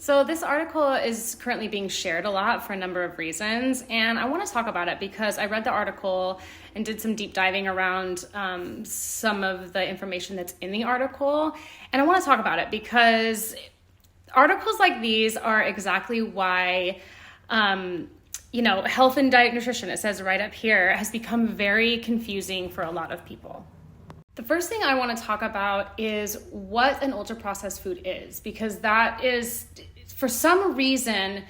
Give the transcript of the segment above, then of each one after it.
So this article is currently being shared a lot for a number of reasons, and I want to talk about it because I read the article and did some deep diving around some of the information that's in the article, and I want to talk about it because articles like these are exactly why health and diet nutrition, it says right up here, has become very confusing for a lot of people. The first thing I want to talk about is what an ultra-processed food is, because that is, for some reason,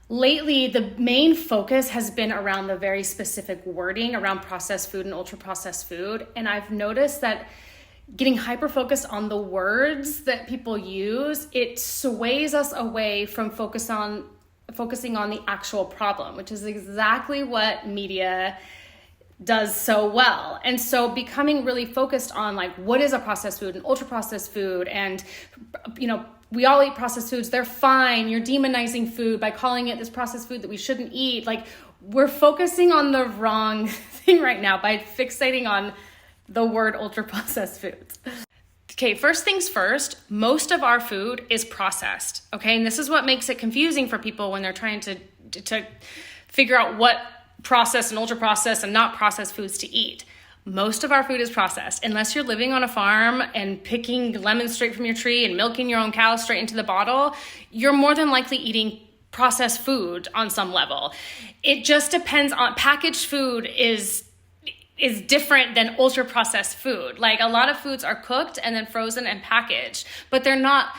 lately the main focus has been around the very specific wording around processed food and ultra-processed food. And I've noticed that getting hyper-focused on the words that people use, it sways us away from focusing on the actual problem, which is exactly what media does so well. And so becoming really focused on like, what is a processed food and ultra processed food? And, we all eat processed foods. They're fine. You're demonizing food by calling it this processed food that we shouldn't eat. Like, we're focusing on the wrong thing right now by fixating on the word ultra processed foods. Okay, first things first, most of our food is processed. Okay. And this is what makes it confusing for people when they're trying to figure out what processed and ultra processed and not processed foods to eat. Most of our food is processed. Unless you're living on a farm and picking lemons straight from your tree and milking your own cows straight into the bottle, you're more than likely eating processed food on some level. It just depends on packaged food is different than ultra processed food. Like, a lot of foods are cooked and then frozen and packaged, but they're not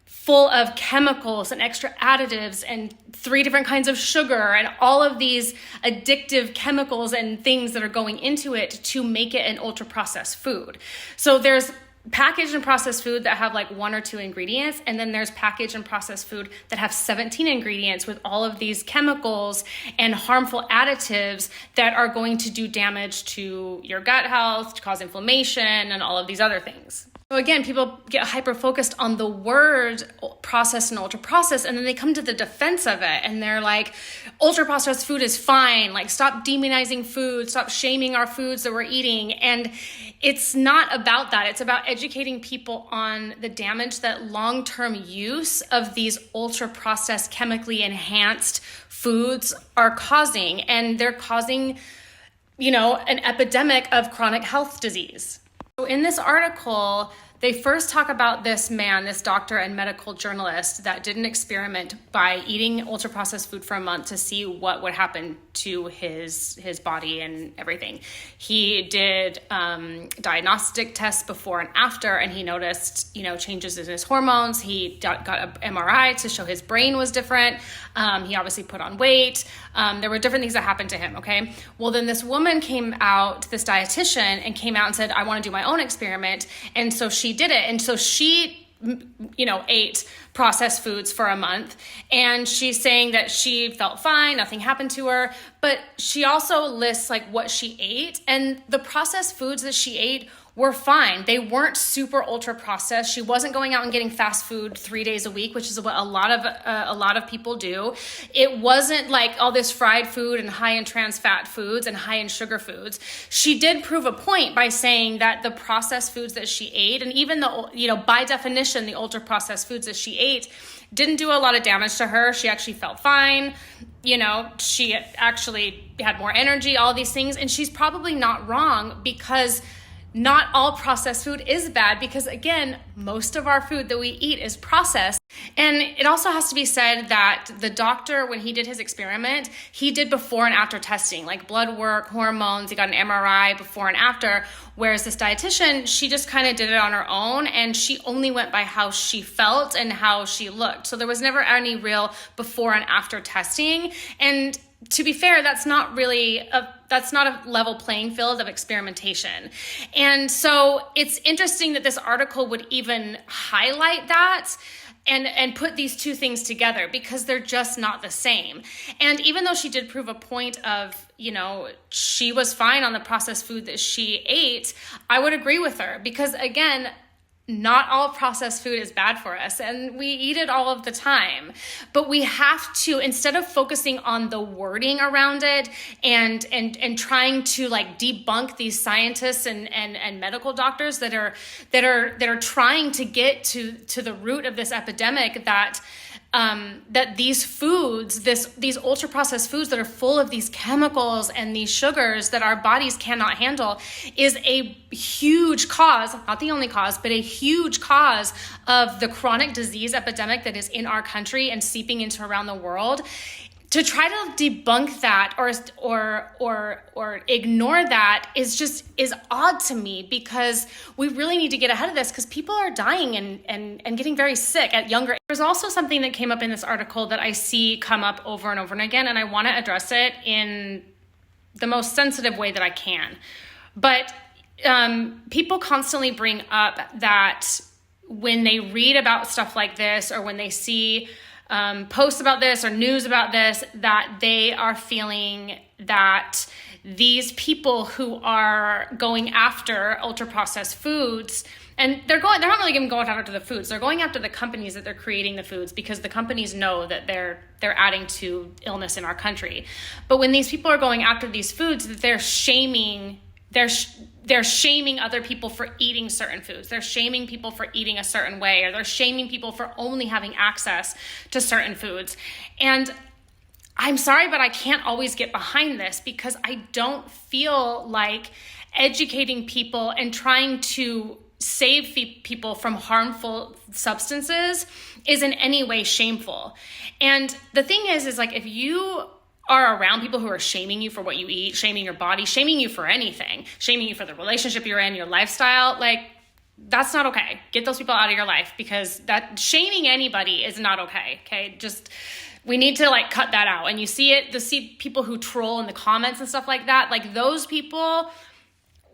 full of chemicals and extra additives and 3 different kinds of sugar and all of these addictive chemicals and things that are going into it to make it an ultra processed food. So there's packaged and processed food that have like 1 or 2 ingredients, and then there's packaged and processed food that have 17 ingredients with all of these chemicals and harmful additives that are going to do damage to your gut health, to cause inflammation, and all of these other things. So again, people get hyper-focused on the word processed and ultra-processed, and then they come to the defense of it, and they're like, ultra-processed food is fine, like, stop demonizing food, stop shaming our foods that we're eating. And it's not about that. It's about educating people on the damage that long-term use of these ultra-processed, chemically enhanced foods are causing, and they're causing, an epidemic of chronic health disease. So in this article, they first talk about this man, this doctor and medical journalist that did an experiment by eating ultra-processed food for a month to see what would happen to his body and everything. He did diagnostic tests before and after, and he noticed, changes in his hormones. He got an MRI to show his brain was different. He obviously put on weight. There were different things that happened to him, okay? Well, then this woman came out, this dietitian, and came out and said, I want to do my own experiment. And so she did it. And so she ate processed foods for a month, and she's saying that she felt fine, nothing happened to her, but she also lists like what she ate, and the processed foods that she ate were fine. They weren't super ultra processed. She wasn't going out and getting fast food 3 days a week, which is what a lot of people do. It wasn't like all this fried food and high in trans fat foods and high in sugar foods. She did prove a point by saying that the processed foods that she ate, and even the, by definition, the ultra processed foods that she ate didn't do a lot of damage to her. She actually felt fine. She actually had more energy, all these things. And she's probably not wrong, because not all processed food is bad, because again, most of our food that we eat is processed. And it also has to be said that the doctor, when he did his experiment, he did before and after testing, like blood work, hormones. He got an MRI before and after, whereas this dietitian, she just kind of did it on her own, and she only went by how she felt and how she looked. So there was never any real before and after testing. And to be fair, that's not a level playing field of experimentation. And so it's interesting that this article would even highlight that and put these two things together, because they're just not the same. And even though she did prove a point of, she was fine on the processed food that she ate, I would agree with her, because again, not all processed food is bad for us, and we eat it all of the time. But we have to, instead of focusing on the wording around it and trying to like debunk these scientists and medical doctors that are trying to get to the root of this epidemic, that these foods, these ultra processed foods that are full of these chemicals and these sugars that our bodies cannot handle, is a huge cause, not the only cause, but a huge cause of the chronic disease epidemic that is in our country and seeping into around the world. To try to debunk that or ignore that is odd to me, because we really need to get ahead of this, because people are dying and getting very sick at younger age. There's also something that came up in this article that I see come up over and over and again, and I want to address it in the most sensitive way that I can. But people constantly bring up that when they read about stuff like this, or when they see posts about this or news about this, that they are feeling that these people who are going after ultra processed foods, and they're not really even going after the foods, they're going after the companies that they're creating the foods, because the companies know that they're adding to illness in our country. But when these people are going after these foods, that they're shaming other people for eating certain foods. They're shaming people for eating a certain way, or they're shaming people for only having access to certain foods. And I'm sorry, but I can't always get behind this, because I don't feel like educating people and trying to save people from harmful substances is in any way shameful. And the thing is like, if you are around people who are shaming you for what you eat, shaming your body, shaming you for anything, shaming you for the relationship you're in, your lifestyle, like, that's not okay. Get those people out of your life, because that shaming anybody is not okay. Okay. Just, we need to like cut that out. And you see people who troll in the comments and stuff like that, like those people,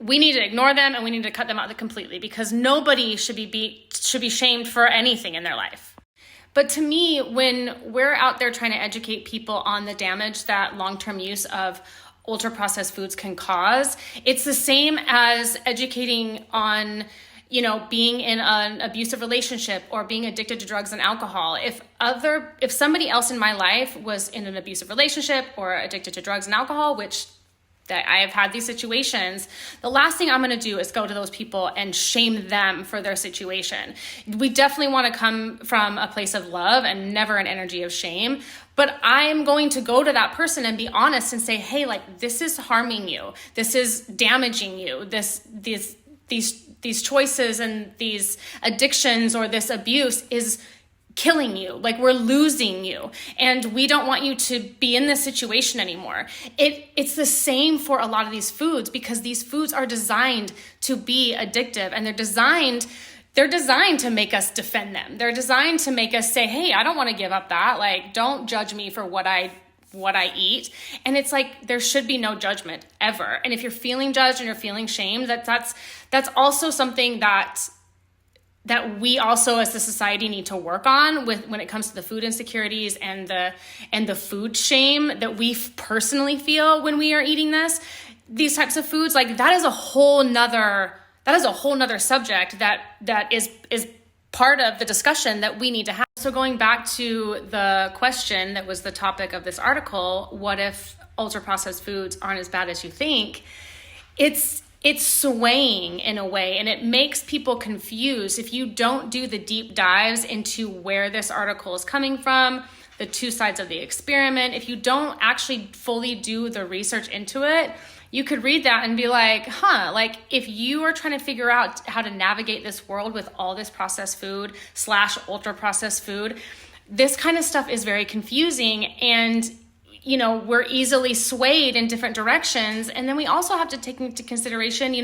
we need to ignore them and we need to cut them out completely, because nobody should be shamed for anything in their life. But to me, when we're out there trying to educate people on the damage that long-term use of ultra-processed foods can cause, it's the same as educating on, being in an abusive relationship or being addicted to drugs and alcohol. If somebody else in my life was in an abusive relationship or addicted to drugs and alcohol, which that I have had these situations, the last thing I'm going to do is go to those people and shame them for their situation. We definitely want to come from a place of love and never an energy of shame. But I am going to go to that person and be honest and say, hey, like, this is harming you. This is damaging you. These choices and these addictions or this abuse is killing you. Like, we're losing you, and we don't want you to be in this situation anymore. It's the same for a lot of these foods, because these foods are designed to be addictive, and they're designed to make us defend them. They're designed to make us say, hey, I don't want to give up that. Like, don't judge me for what I eat. And it's like, there should be no judgment ever. And if you're feeling judged and you're feeling shamed, that's also something that we also as a society need to work on when it comes to the food insecurities and the food shame that we personally feel when we are eating these types of foods. Like, that is a whole nother subject that is part of the discussion that we need to have. So going back to the question that was the topic of this article, what if ultra processed foods aren't as bad as you think? It's swaying in a way, and it makes people confused if you don't do the deep dives into where this article is coming from, the two sides of the experiment. If you don't actually fully do the research into it, you could read that and be like, like, if you are trying to figure out how to navigate this world with all this processed food / ultra processed food, this kind of stuff is very confusing, and we're easily swayed in different directions. And then we also have to take into consideration,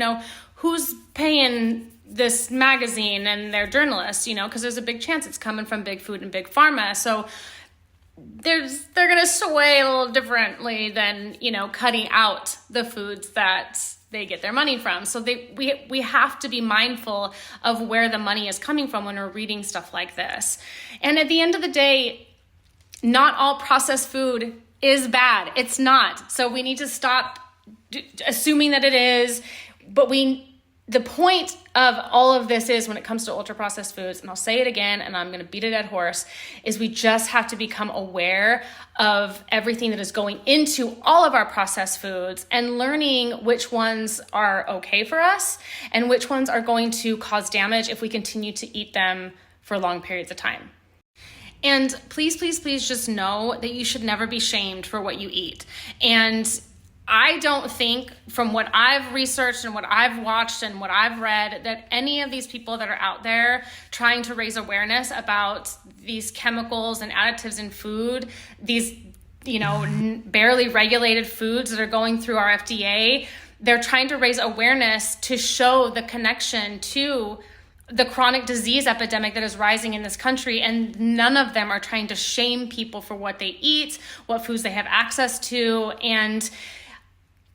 who's paying this magazine and their journalists, because there's a big chance it's coming from big food and big pharma. So they're going to sway a little differently than, cutting out the foods that they get their money from. So we have to be mindful of where the money is coming from when we're reading stuff like this. And at the end of the day, not all processed food is bad. It's not. So we need to stop assuming that it is, but the point of all of this is, when it comes to ultra processed foods, and I'll say it again, and I'm going to beat a dead horse, is we just have to become aware of everything that is going into all of our processed foods and learning which ones are okay for us and which ones are going to cause damage if we continue to eat them for long periods of time. And please, please, please just know that you should never be shamed for what you eat. And I don't think, from what I've researched and what I've watched and what I've read, that any of these people that are out there trying to raise awareness about these chemicals and additives in food, these, barely regulated foods that are going through our FDA, they're trying to raise awareness to show the connection to the chronic disease epidemic that is rising in this country, and none of them are trying to shame people for what they eat, what foods they have access to. And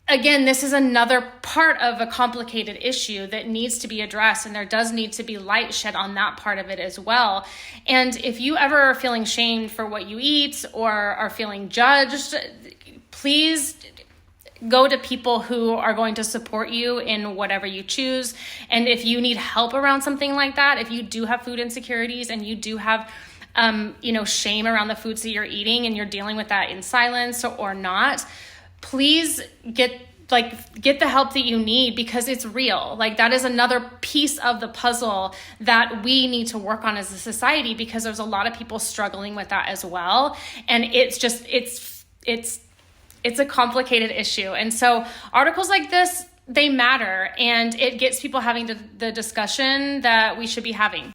again, this is another part of a complicated issue that needs to be addressed, and there does need to be light shed on that part of it as well. And if you ever are feeling shamed for what you eat or are feeling judged, please go to people who are going to support you in whatever you choose. And if you need help around something like that, if you do have food insecurities and you do have shame around the foods that you're eating and you're dealing with that in silence or not, please get the help that you need, because it's real. Like, that is another piece of the puzzle that we need to work on as a society, because there's a lot of people struggling with that as well. And it's a complicated issue. And so articles like this, they matter, and it gets people having the discussion that we should be having.